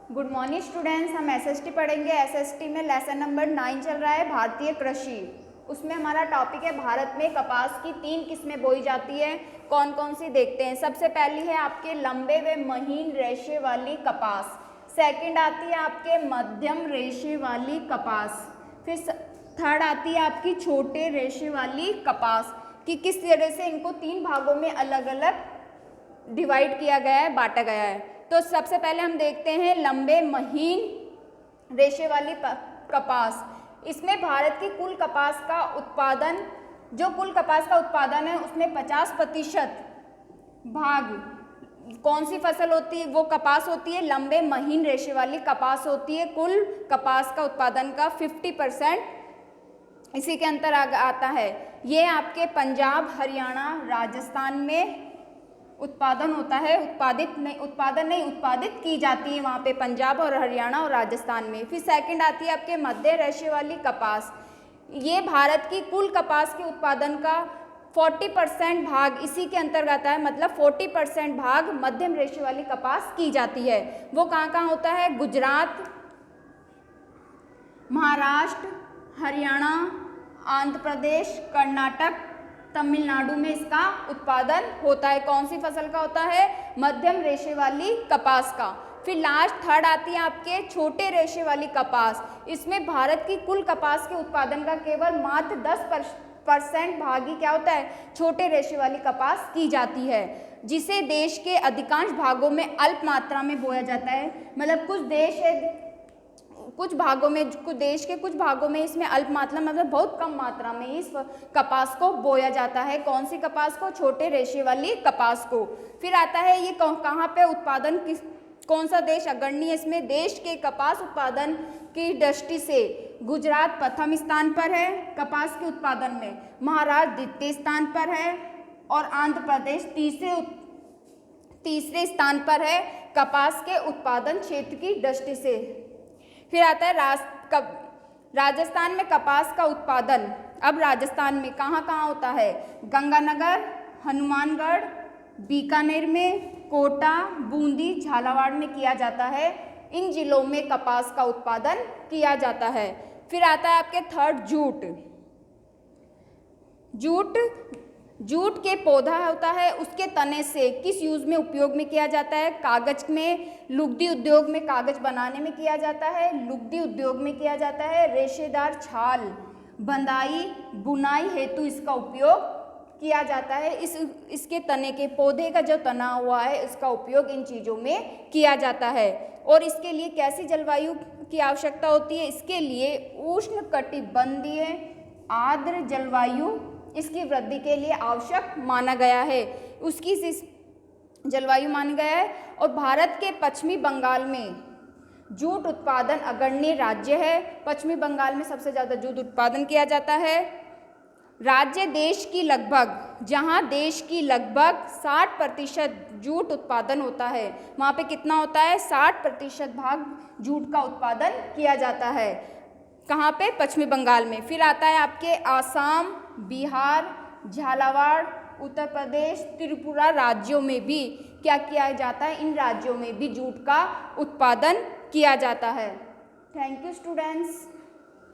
Good morning students. हम SST पढ़ेंगे। SST में लेसन नंबर 9 चल रहा है, भारतीय कृषि। उसमें हमारा टॉपिक है भारत में कपास की 3 किस्में बोई जाती है। कौन कौन सी देखते हैं। सबसे पहली है आपके लंबे व महीन रेशे वाली कपास। सेकंड आती है आपके मध्यम रेशे वाली कपास। फिर थर्ड आती है आपकी छोटे रेशे वाली कपास। कि किस तरह से इनको 3 भागों में अलग अलग डिवाइड किया गया है, बांटा गया है। तो सबसे पहले हम देखते हैं लंबे महीन रेशे वाली कपास। इसमें भारत की कुल कपास का उत्पादन, जो कुल कपास का उत्पादन है उसमें 50% भाग कौन सी फसल होती है, वो कपास होती है। लंबे महीन रेशे वाली कपास होती है। कुल कपास का उत्पादन का 50% इसी के अंतर आता है। ये आपके पंजाब, हरियाणा, राजस्थान में उत्पादन होता है। उत्पादित की जाती है वहाँ पे पंजाब और हरियाणा और राजस्थान में। फिर सेकंड आती है आपके मध्य रेशे वाली कपास। ये भारत की कुल कपास के उत्पादन का 40% भाग इसी के अंतर्गत आता है। मतलब 40% भाग मध्यम रेशे वाली कपास की जाती है। वो कहाँ कहाँ होता है? गुजरात, महाराष्ट्र, हरियाणा, आंध्र प्रदेश, कर्नाटक, तमिलनाडु में इसका उत्पादन होता है। कौन सी फसल का होता है? मध्यम रेशे वाली कपास का। फिर लास्ट थर्ड आती है आपके छोटे रेशे वाली कपास। इसमें भारत की कुल कपास के उत्पादन का केवल मात्र 10% भाग ही क्या होता है? छोटे रेशे वाली कपास की जाती है, जिसे देश के अधिकांश भागों में अल्प मात्रा में बोया जाता है। मतलब कुछ देश है, कुछ भागों में, देश के कुछ भागों में इसमें अल्प मात्रा, मतलब बहुत कम मात्रा में इस कपास को बोया जाता है। कौन सी कपास को? छोटे रेशे वाली कपास को। फिर आता है ये कहाँ पे उत्पादन, कौन सा देश अग्रणी है इसमें? देश के कपास उत्पादन की दृष्टि से गुजरात प्रथम स्थान पर है कपास के उत्पादन में, महाराष्ट्र द्वितीय स्थान पर है और आंध्र प्रदेश तीसरे स्थान पर है कपास के उत्पादन क्षेत्र की दृष्टि से। फिर आता है राजस्थान में कपास का उत्पादन। अब राजस्थान में कहाँ कहाँ होता है? गंगानगर, हनुमानगढ़, बीकानेर में, कोटा, बूंदी, झालावाड़ में किया जाता है। इन जिलों में कपास का उत्पादन किया जाता है। फिर आता है आपके थर्ड जूट के पौधा होता है, उसके तने से किस यूज में उपयोग में किया जाता है? कागज में, लुगदी उद्योग में कागज बनाने में किया जाता है, लुगदी उद्योग में किया जाता है। रेशेदार छाल, बंधाई, बुनाई हेतु इसका उपयोग किया जाता है। इसके तने के, पौधे का जो तना हुआ है, इसका उपयोग इन चीज़ों में किया जाता है। और इसके लिए कैसी जलवायु की आवश्यकता होती है? इसके लिए उष्णकटिबंधीय आर्द्र जलवायु इसकी वृद्धि के लिए आवश्यक माना गया है। उसकी जलवायु माना गया है। और भारत के पश्चिमी बंगाल में जूट उत्पादन अग्रणी राज्य है। पश्चिमी बंगाल में सबसे ज़्यादा जूट उत्पादन किया जाता है। राज्य जहाँ देश की लगभग 60% जूट उत्पादन होता है, वहाँ पे कितना होता है? 60% भाग जूट का उत्पादन किया जाता है। कहाँ पे? पश्चिमी बंगाल में। फिर आता है आपके आसाम, बिहार, झालावाड़, उत्तर प्रदेश, त्रिपुरा राज्यों में भी क्या किया जाता है? इन राज्यों में भी जूट का उत्पादन किया जाता है। Thank you students.